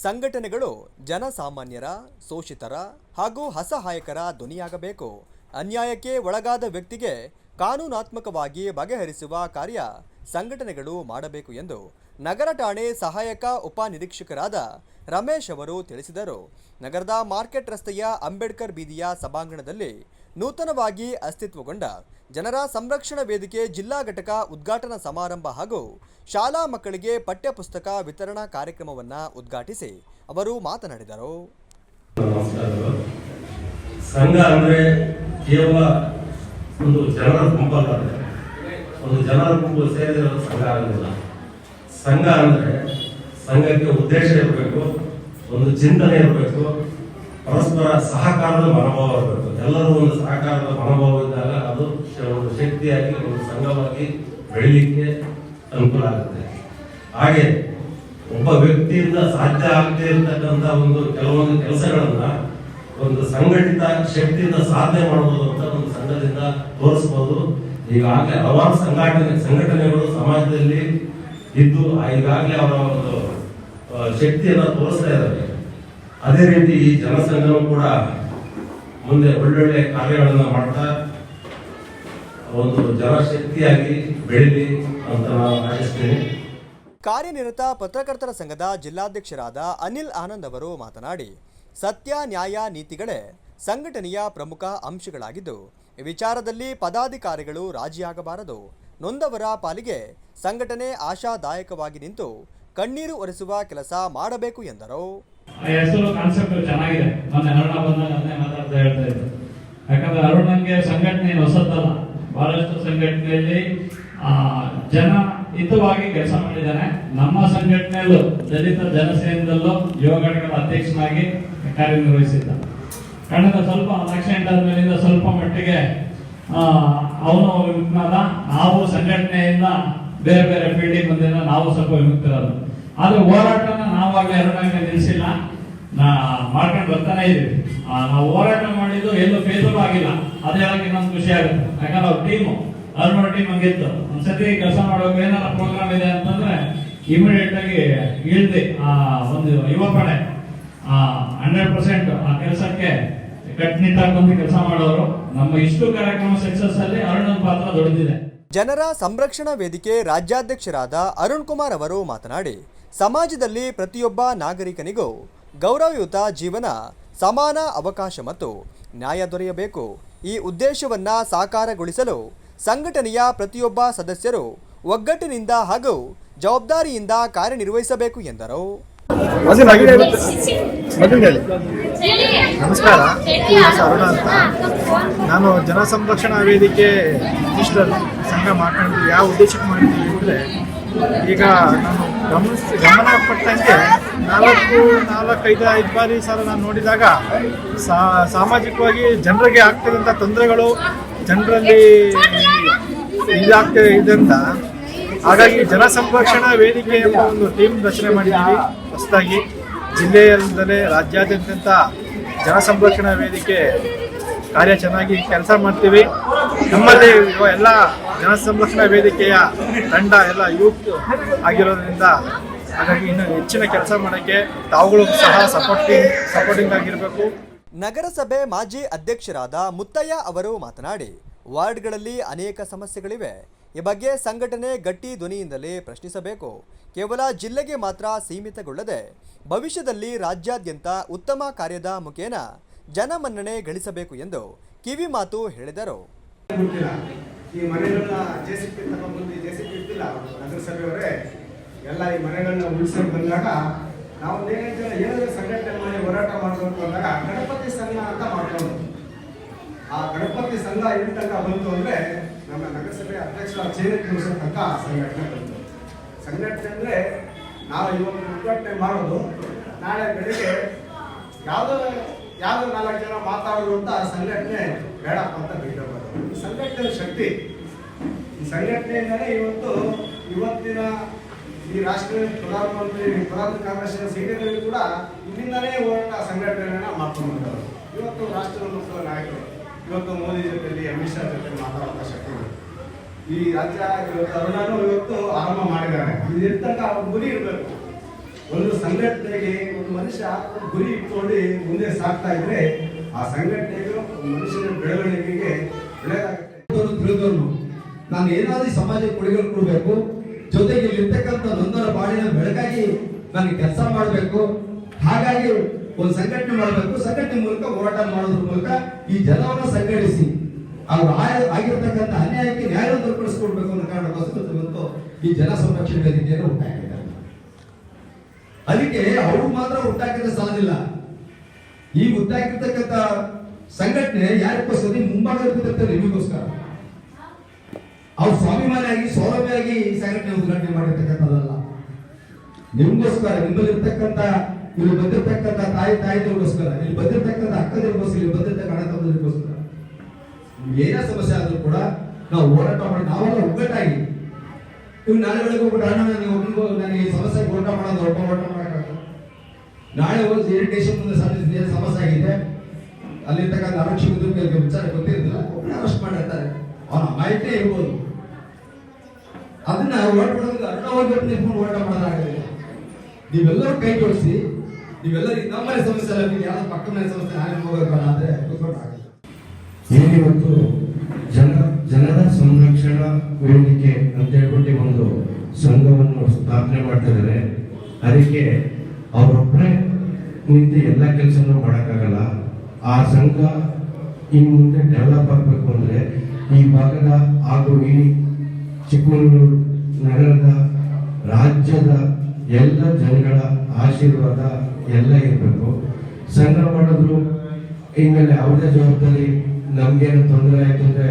ಸಂಘಟನೆಗಳು ಜನಸಾಮಾನ್ಯರ, ಶೋಷಿತರ ಹಾಗೂ ಅಸಹಾಯಕರ ಧ್ವನಿಯಾಗಬೇಕು. ಅನ್ಯಾಯಕ್ಕೆ ಒಳಗಾದ ವ್ಯಕ್ತಿಗೆ ಕಾನೂನಾತ್ಮಕವಾಗಿ ಬಗೆಹರಿಸುವ ಕಾರ್ಯ ಸಂಘಟನೆಗಳು ಮಾಡಬೇಕು ಎಂದು ನಗರ ಠಾಣೆ ಸಹಾಯಕ ಉಪನಿರೀಕ್ಷಕರಾದ ರಮೇಶ್ ಅವರು ತಿಳಿಸಿದರು. ನಗರದ ಮಾರ್ಕೆಟ್ ರಸ್ತೆಯ ಅಂಬೇಡ್ಕರ್ ಬೀದಿಯ ಸಭಾಂಗಣದಲ್ಲಿ ನೂತನವಾಗಿ ಅಸ್ತಿತ್ವಗೊಂಡ ಜನರ ಸಂರಕ್ಷಣಾ ವೇದಿಕೆ ಜಿಲ್ಲಾ ಘಟಕ ಉದ್ಘಾಟನಾ ಸಮಾರಂಭ ಹಾಗೂ ಶಾಲಾ ಮಕ್ಕಳಿಗೆ ಪಠ್ಯಪುಸ್ತಕ ವಿತರಣಾ ಕಾರ್ಯಕ್ರಮವನ್ನು ಉದ್ಘಾಟಿಸಿ ಅವರು ಮಾತನಾಡಿದರು. ಸಂಘ ಅಂದ್ರೆ ಕೇವಲ ಒಂದು ಜನರ ಗುಂಪಲ್ಲ, ಒಂದು ಜನರ ಗುಂಪು ಸೇರಿದ ಸಂಘ ಆಗೋದಿಲ್ಲ. ಸಂಘ ಅಂದ್ರೆ ಸಂಘಕ್ಕೆ ಉದ್ದೇಶ ಇರಬೇಕು, ಒಂದು ಚಿಂತನೆ ಇರಬೇಕು, ಪರಸ್ಪರ ಸಹಕಾರದ ಮನೋಭಾವ ಇರಬೇಕು. ಎಲ್ಲರೂ ಒಂದು ಸಹಕಾರದ ಮನೋಭಾವ ಇದ್ದಾಗ ಅದು ಒಂದು ಶಕ್ತಿಯಾಗಿ ಒಂದು ಸಂಘವಾಗಿ ಬೆಳಿಲಿಕ್ಕೆ ಅನುಕೂಲ ಆಗುತ್ತೆ. ಹಾಗೆ ಒಬ್ಬ ವ್ಯಕ್ತಿಯಿಂದ ಸಾಧ್ಯ ಆಗದೇ ಇರತಕ್ಕಂಥ ಒಂದು ಕೆಲವೊಂದು ಕೆಲಸಗಳನ್ನ ಒಂದು ಸಂಘಟಿತ ಶಕ್ತಿಯಿಂದ ಸಾಧನೆ ಮಾಡಬಹುದು ಅಂತ ಒಂದು ಸಂಘದಿಂದ ತೋರಿಸಬಹುದು. ಈಗಾಗಲೇ ಹಲವಾರು ಸಂಘಟನೆಗಳು ಸಮಾಜದಲ್ಲಿ ಇದ್ದು ಈಗಾಗಲೇ ಅವರ ಒಂದು ಶಕ್ತಿಯನ್ನು ತೋರಿಸ್ತಾ ಇದ್ದಾರೆ. ಅದೇ ರೀತಿ ಈ ಜನಸಂಘವು ಕೂಡ ಮುಂದೆ ಒಳ್ಳೊಳ್ಳೆ ಕಾರ್ಯಗಳನ್ನ ಮಾಡ್ತಾ ಒಂದು ಜನಶಕ್ತಿಯಾಗಿ ಬೆಳೀಲಿ ಅಂತ ನಾನು ಆಶಿಸ್ತೇನೆ. ಕಾರ್ಯನಿರತ ಪತ್ರಕರ್ತರ ಸಂಘದ ಜಿಲ್ಲಾಧ್ಯಕ್ಷರಾದ ಅನಿಲ್ ಆನಂದ್ ಅವರು ಮಾತನಾಡಿ, ಸತ್ಯ, ನ್ಯಾಯ, ನೀತಿಗಳೇ ಸಂಘಟನೆಯ ಪ್ರಮುಖ ಅಂಶಗಳಾಗಿದ್ದು ಈ ವಿಚಾರದಲ್ಲಿ ಪದಾಧಿಕಾರಿಗಳು ರಾಜಿಯಾಗಬಾರದು. ನೊಂದವರ ಪಾಲಿಗೆ ಸಂಘಟನೆ ಆಶಾದಾಯಕವಾಗಿ ನಿಂತು ಕಣ್ಣೀರು ಒರೆಸುವ ಕೆಲಸ ಮಾಡಬೇಕು ಎಂದರು. ಹೆಸರು ಕಾನ್ಸೆಪ್ಟ್ ಚೆನ್ನಾಗಿದೆ. ಮೊನ್ನೆ ಅರುಣ ಬಂದಾಗ ಅದನ್ನೇ ಮಾತಾಡ್ತಾ ಹೇಳ್ತಾ ಇದ್ದೆ. ಯಾಕಂದ್ರೆ ಅರುಣನ್ಗೆ ಸಂಘಟನೆ ಹೊಸದಲ್ಲ, ಬಹಳಷ್ಟು ಸಂಘಟನೆಯಲ್ಲಿ ಜನ ಹಿತವಾಗಿ ಕೆಲಸ ಮಾಡಿದ್ದಾನೆ. ನಮ್ಮ ಸಂಘಟನೆಯಲ್ಲೂ ದಲಿತ ಜನಸೇನದಲ್ಲೂ ಯುವ ಘಟಕದ ಅಧ್ಯಕ್ಷನಾಗಿ ಕಾರ್ಯನಿರ್ವಹಿಸಿದ್ದ. ಕಳೆದ ಸ್ವಲ್ಪ ಆಕ್ಸಿಡೆಂಟ್ ಆದ್ಮೇಲಿಂದ ಸ್ವಲ್ಪ ಮಟ್ಟಿಗೆ ಅವನು ವಿಮುಕ್ತನಾದ. ನಾವು ಸಂಘಟನೆಯಿಂದ ಬೇರೆ ಬೇರೆ ಫೀಲ್ಡಿಗೆ ಬಂದಿಲ್ಲ, ನಾವು ಸ್ವಲ್ಪ ವಿಮುಕ್ತರಾದ. ಆದ್ರೆ ಹೋರಾಟನ ನಾವಾಗಲೇ ಅರುಣಾಗ ನಿಲ್ಲಿಸಿಲ್ಲ, ಮಾಡ್ಕೊಂಡು ಬರ್ತಾನೆ ಇದೀವಿ. ನಾವು ಹೋರಾಟ ಮಾಡಿದ್ದು ಎಲ್ಲೂ ಫೇಸಬ್ ಆಗಿಲ್ಲ, ಅದೇ ಹೇಳಕ್ ಇನ್ನೊಂದು ಖುಷಿ ಆಗುತ್ತೆ. ಯಾಕಂದ್ರೆ ಅವ್ರ ಟೀಮು ಅರುಣ ಟೀಮ್ ಹಂಗಿತ್ತು. ಒಂದ್ಸತಿ ಕೆಲಸ ಮಾಡುವಾಗ ಏನಾರ ಪ್ರೋಗ್ರಾಮ್ ಇದೆ ಅಂತಂದ್ರೆ ಇಮಿಡಿಯೇಟ್ ಆಗಿ ಇಳ್ದಿ ಒಂದು ಯುವ ಪಡೆ 100% ಆ ಕೆಲಸಕ್ಕೆ ಕಟ್ಟುನಿಟ್ಟಾಗಿ ಬಂದು ಕೆಲಸ ಮಾಡೋರು. ನಮ್ಮ ಇಷ್ಟು ಕಾರ್ಯಕ್ರಮ ಸಕ್ಸಸ್ ಅಲ್ಲಿ ಅರುಣನ ಪಾತ್ರ ದೊಡ್ಡದಿದೆ. ಜನರ ಸಂರಕ್ಷಣಾ ವೇದಿಕೆ ರಾಜ್ಯಾಧ್ಯಕ್ಷರಾದ ಅರುಣ್ ಕುಮಾರ್ ಅವರು ಮಾತನಾಡಿ, ಸಮಾಜದಲ್ಲಿ ಪ್ರತಿಯೊಬ್ಬ ನಾಗರಿಕನಿಗೂ ಗೌರವಯುತ ಜೀವನ, ಸಮಾನ ಅವಕಾಶ ಮತ್ತು ನ್ಯಾಯ ದೊರೆಯಬೇಕು. ಈ ಉದ್ದೇಶವನ್ನ ಸಾಕಾರಗೊಳಿಸಲು ಸಂಘಟನೆಯ ಪ್ರತಿಯೊಬ್ಬ ಸದಸ್ಯರು ಒಗ್ಗಟ್ಟಿನಿಂದ ಹಾಗೂ ಜವಾಬ್ದಾರಿಯಿಂದ ಕಾರ್ಯನಿರ್ವಹಿಸಬೇಕು ಎಂದರು. ನಮಸ್ಕಾರ, ಅರುಣ ಅಂತ. ನಾನು ಜನ ಸಂರಕ್ಷಣಾ ವೇದಿಕೆ ರಿಜಿಸ್ಟರ್ ಸಂಘ ಮಾಡ್ಕೊಂಡು ಯಾವ ಉದ್ದೇಶಕ್ಕೆ ಮಾಡಿದ್ದೀವಿ ಅಂದರೆ, ಈಗ ನಾನು ಗಮನಪಟ್ಟಂತೆ 4-5 ಬಾರಿ ಸಲ ನಾನು ನೋಡಿದಾಗ ಸಾಮಾಜಿಕವಾಗಿ ಜನರಿಗೆ ಆಗ್ತಿದ್ದಂಥ ತೊಂದರೆಗಳು ಜನರಲ್ಲಿ ಇದರಿಂದ ಹಾಗಾಗಿ ಜನ ಸಂರಕ್ಷಣಾ ವೇದಿಕೆ ಎಂಬ ಒಂದು ಟೀಮ್ ರಚನೆ ಮಾಡಿದ್ದೀವಿ ಹೊಸದಾಗಿ. ಜಿಲ್ಲೆಯಲ್ಲದೆ ರಾಜ್ಯಾದ್ಯಂತ ಜನ ಸಂರಕ್ಷಣಾ ವೇದಿಕೆ ಕಾರ್ಯ ಚೆನ್ನಾಗಿ ಕೆಲಸ ಮಾಡ್ತೀವಿ. ನಮ್ಮಲ್ಲಿ ಎಲ್ಲ ಜನ ಸಂರಕ್ಷಣಾ ವೇದಿಕೆಯ ತಂಡ ಎಲ್ಲ ಯೂತ್ ಆಗಿರೋದ್ರಿಂದ ಹಾಗಾಗಿ ಇನ್ನು ಹೆಚ್ಚಿನ ಕೆಲಸ ಮಾಡೋಕ್ಕೆ ತಾವುಗಳು ಸಹ ಸಪೋರ್ಟಿಂಗ್ ಆಗಿರಬೇಕು. ನಗರಸಭೆ ಮಾಜಿ ಅಧ್ಯಕ್ಷರಾದ ಮುತ್ತಯ್ಯ ಅವರು ಮಾತನಾಡಿ, ವಾರ್ಡ್ಗಳಲ್ಲಿ ಅನೇಕ ಸಮಸ್ಯೆಗಳಿವೆ. ಈ ಬಗ್ಗೆ ಸಂಘಟನೆ ಗಟ್ಟಿ ಧ್ವನಿಯಿಂದಲೇ ಪ್ರಶ್ನಿಸಬೇಕು. ಕೇವಲ ಜಿಲ್ಲೆಗೆ ಮಾತ್ರ ಸೀಮಿತಗೊಳ್ಳದೆ ಭವಿಷ್ಯದಲ್ಲಿ ರಾಜ್ಯಾದ್ಯಂತ ಉತ್ತಮ ಕಾರ್ಯದ ಮುಖೇನ ಜನಮನ್ನಣೆ ಗಳಿಸಬೇಕು ಎಂದು ಕಿವಿ ಮಾತು ಹೇಳಿದರು. ಈ ಮನೆಗಳನ್ನ ಜೆಸಿಪಿ ತಗೊಂಡ್ಬಂದು ಜೆಸಿಪಿ ಇರ್ತಿಲ್ಲ, ನಗರಸಭೆಯವರೇ ಎಲ್ಲ ಈ ಮನೆಗಳನ್ನ ಉಳಿಸೋಕೆ ಬಂದಾಗ ನಾವು ಏನಾದರೂ ಸಂಘಟನೆ ಮಾಡಿ ಹೋರಾಟ ಮಾಡಬೇಕು ಅಂದಾಗ ಗಣಪತಿ ಸಂಘ ಅಂತ ಮಾಡ್ಕೊಂಡು ಆ ಗಣಪತಿ ಸಂಘ ಇಲ್ಲಿ ತನಕ ಬಂತು ಅಂದರೆ ನಮ್ಮ ನಗರಸಭೆ ಅಧ್ಯಕ್ಷರ ಚೇರಿ ಕೂರಿಸೋ ತನಕ ಸಂಘಟನೆ ಬಂತು. ಸಂಘಟನೆ ಅಂದರೆ ನಾವು ಇವತ್ತು ಉದ್ಘಾಟನೆ ಮಾಡೋದು, ನಾಳೆ ಬೆಳಿಗ್ಗೆ ಯಾವುದೋ 4 ಜನ ಮಾತಾಡೋದು ಅಂತ ಸಂಘಟನೆ ಬೇಡಪ್ಪ ಅಂತ ಬಿಟ್ಟಬಾರದು. ಈ ಸಂಘಟನೆ ಶಕ್ತಿ, ಈ ಸಂಘಟನೆಯಿಂದಲೇ ಇವತ್ತಿನ ಈ ರಾಷ್ಟ್ರೀಯ ಪ್ರಧಾನ ಕಾಂಗ್ರೆಸ್ನ ಸೀನಿಯರ್ಗಳು ಕೂಡ ಇಲ್ಲಿಂದಲೇ ಹೋರಾಟ ಸಂಘಟನೆಗಳನ್ನ ಮಾಡ್ಕೊಂಡು ಇವತ್ತು ರಾಷ್ಟ್ರದ ಮುಖ್ಯ ನಾಯಕರು ಇವತ್ತು ಮೋದಿ ಜೊತೆಲಿ, ಅಮಿತ್ ಶಾ ಜೊತೆ ಮಾತಾಡುವಂಥ ಶಕ್ತಿಗಳು ಈ ರಾಜ್ಯ ಇವತ್ತು ಅರುಣನು ಇವತ್ತು ಆರಂಭ ಮಾಡಿದ್ದಾರೆ. ಇದಿರ್ತಕ್ಕ ಅವ್ರ ಗುರಿ ಇರಬೇಕು. ಒಂದು ಸಂಘಟನೆಗೆ ಒಂದು ಮನುಷ್ಯ ಒಂದು ಗುರಿ ಇಟ್ಕೊಂಡು ಮುಂದೆ ಸಾಗ್ತಾ ಇದ್ರೆ ಆ ಸಂಘಟನೆಗೆ ಒಂದು ಮನುಷ್ಯನ ಬೆಳವಣಿಗೆಗೆ ಒಳ್ಳೆಯದಾಗುತ್ತೆ. ತಿಳಿದವನು ನಾನು ಏನಾದ್ರೂ ಸಮಾಜಕ್ಕೆ ಕೊಡುಗೆ ಕೊಡಬೇಕು, ಜೊತೆಗೆ ಇಲ್ಲಿರ್ತಕ್ಕಂಥ ನೊಂದರ ಬಾಳಿನ ಬೆಳಕಾಗಿ ನನಗೆ ಕೆಲಸ ಮಾಡಬೇಕು. ಹಾಗಾಗಿ ಒಂದು ಸಂಘಟನೆ ಮಾಡಬೇಕು. ಸಂಘಟನೆ ಮೂಲಕ ಹೋರಾಟ ಮಾಡೋದ್ರ ಮೂಲಕ ಈ ಜನವನ್ನು ಸಂಘಟಿಸಿ ಅವ್ರು ಆಗಿರ್ತಕ್ಕಂಥ ಅನ್ಯಾಯಕ್ಕೆ ನ್ಯಾಯ ದೊರಕಿಸ್ಕೊಡ್ಬೇಕು ಅನ್ನೋ ಕಾರಣಕ್ಕೋಸ್ಕರ ಇವತ್ತು ಈ ಜನ ಸಂರಕ್ಷಣೆ ವೇದಿಕೆಯನ್ನು ಹುಟ್ಟಾಕಿದ್ದಾರೆ. ಅದಕ್ಕೆ ಅವ್ರು ಮಾತ್ರ ಹುಟ್ಟಾಕಿದ್ರೆ ಸಾಧಿಲ್ಲ. ಈ ಹುಟ್ಟಾಕಿರ್ತಕ್ಕಂಥ ಸಂಘಟನೆ ಯಾರಿಗೋಸ್ಕರ ಮುಂಭಾಗದಲ್ಲಿ ನಿಮಗೋಸ್ಕರ ಅವ್ರು ಸ್ವಾಭಿಮಾನಿಯಾಗಿ ಸೌಲಭ್ಯವಾಗಿ ಈ ಸಂಘಟನೆ ಉದ್ಘಾಟನೆ ಮಾಡಿರ್ತಕ್ಕಂಥದ್ದಲ್ಲ. ನಿಮ್ಗೋಸ್ಕರ, ನಿಮ್ಮಲ್ಲಿರ್ತಕ್ಕಂಥ ಇಲ್ಲಿ ಬಂದಿರ್ತಕ್ಕಂಥ ತಾಯಿಗೋಸ್ಕರ, ಇಲ್ಲಿ ಬಂದಿರ್ತಕ್ಕಂಥ ಅಕ್ಕದಿಗೋಸ್ಕರ, ಇಲ್ಲಿ ಬಂದಿರ್ತಕ್ಕ ಅಣ್ಣ ತಮ್ಮದಿಗೋಸ್ಕರ ಏನೇ ಸಮಸ್ಯೆ ಆದ್ರೂ ಕೂಡ ನಾವು ಹೋರಾಟ ಮಾಡಿ ನಾವೆಲ್ಲ ಒಗ್ಗಟ್ಟಾಗಿ ಇವ್ ನಾಳೆ ಬೆಳಗ್ಗೆ ಹೋಗ್ಬಿಟ್ಟು ಅಣ್ಣ ನನಗೆ ಈ ಸಮಸ್ಯೆ ಹೋರಾಟ ಮಾಡೋದು ಹೋರಾಟ ಮಾಡೋಕ್ಕಾಗಲ್ಲ. ನಾಳೆ ಹೋಗಿ ಇರಿಟೇಷನ್ ಮುಂದೆ ಸಮಸ್ಯೆ ಆಗಿದೆ, ಅಲ್ಲಿರ್ತಕ್ಕಂಥ ಆರಕ್ಷಕ ವಿಚಾರ ಗೊತ್ತಿರಲಿಲ್ಲ, ಒಬ್ಬನೇ ಅರೆಸ್ಟ್ ಮಾಡಿರ್ತಾರೆ, ಅವನ ಮಾಹಿತಿ ಇರ್ಬೋದು. ಅದನ್ನ ಹೋರಾಟ ಮಾಡೋದು ಅರ್ಣವಾಗಿ ನಿಂತ್ಕೊಂಡು ಹೋರಾಟ ಮಾಡೋದಾಗಲಿಲ್ಲ. ನೀವೆಲ್ಲರೂ ಕೈ ಜೋಡಿಸಿ, ನೀವೆಲ್ಲರೂ ನಮ್ಮನೆ ಸಮಸ್ಯೆ ಅಲ್ಲ, ಯಾವ್ದು ಪಕ್ಕ ಮನೆ ಸಮಸ್ಯೆ ನಾನೇ ಹೋಗಬೇಕಲ್ಲ ಅಂದ್ರೆ ಆಗಲ್ಲ. ಏನಿವತ್ತು ಜನರ ಸಂರಕ್ಷಣಾ ವೇದಿಕೆ ಅಂತ ಹೇಳ್ಬಿಟ್ಟು ಒಂದು ಸಂಘವನ್ನು ಸ್ಥಾಪನೆ ಮಾಡ್ತಿದ್ದಾರೆ. ಅದಕ್ಕೆ ಅವರೊಬ್ಬರೇ ನಿಂತು ಎಲ್ಲ ಕೆಲಸನೂ ಮಾಡೋಕ್ಕಾಗಲ್ಲ. ಆ ಸಂಘ ಇನ್ನು ಮುಂದೆ ಡೆವಲಪ್ ಆಗಬೇಕು ಅಂದ್ರೆ ಈ ಭಾಗದ ಹಾಗೂ ಈ ಚಿಕ್ಕಮಗಳೂರು ನಗರದ ರಾಜ್ಯದ ಎಲ್ಲ ಜನಗಳ ಆಶೀರ್ವಾದ ಎಲ್ಲ ಇರಬೇಕು. ಸಂಘ ಮಾಡಿದ್ರು ಇನ್ಮೇಲೆ ಅವ್ರದೇ ಜವಾಬ್ದಾರಿ, ನಮ್ಗೇನು ತೊಂದರೆ ಆಯ್ತು ಅಂದ್ರೆ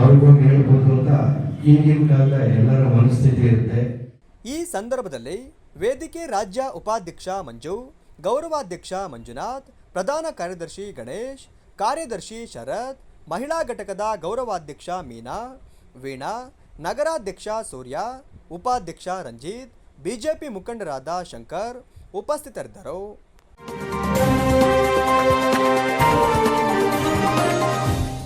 ಅವ್ರಿಗೋಗಿ ಹೇಳ್ಬೋದು ಅಂತ ಈಗಿನ ಕಾಲದ ಎಲ್ಲರ ಮನಸ್ಥಿತಿ ಇರುತ್ತೆ. ಈ ಸಂದರ್ಭದಲ್ಲಿ ವೇದಿಕೆ ರಾಜ್ಯ ಉಪಾಧ್ಯಕ್ಷ ಮಂಜು, ಗೌರವಾಧ್ಯಕ್ಷ ಮಂಜುನಾಥ್, ಪ್ರಧಾನ ಕಾರ್ಯದರ್ಶಿ ಗಣೇಶ್, ಕಾರ್ಯದರ್ಶಿ ಶರತ್, ಮಹಿಳಾ ಘಟಕದ ಗೌರವಾಧ್ಯಕ್ಷ ಮೀನಾ, ವೀಣಾ, ನಗರಾಧ್ಯಕ್ಷ ಸೂರ್ಯ, ಉಪಾಧ್ಯಕ್ಷ ರಂಜಿತ್, ಬಿಜೆಪಿ ಮುಖಂಡರಾದ ಶಂಕರ್ ಉಪಸ್ಥಿತರಿದ್ದರು.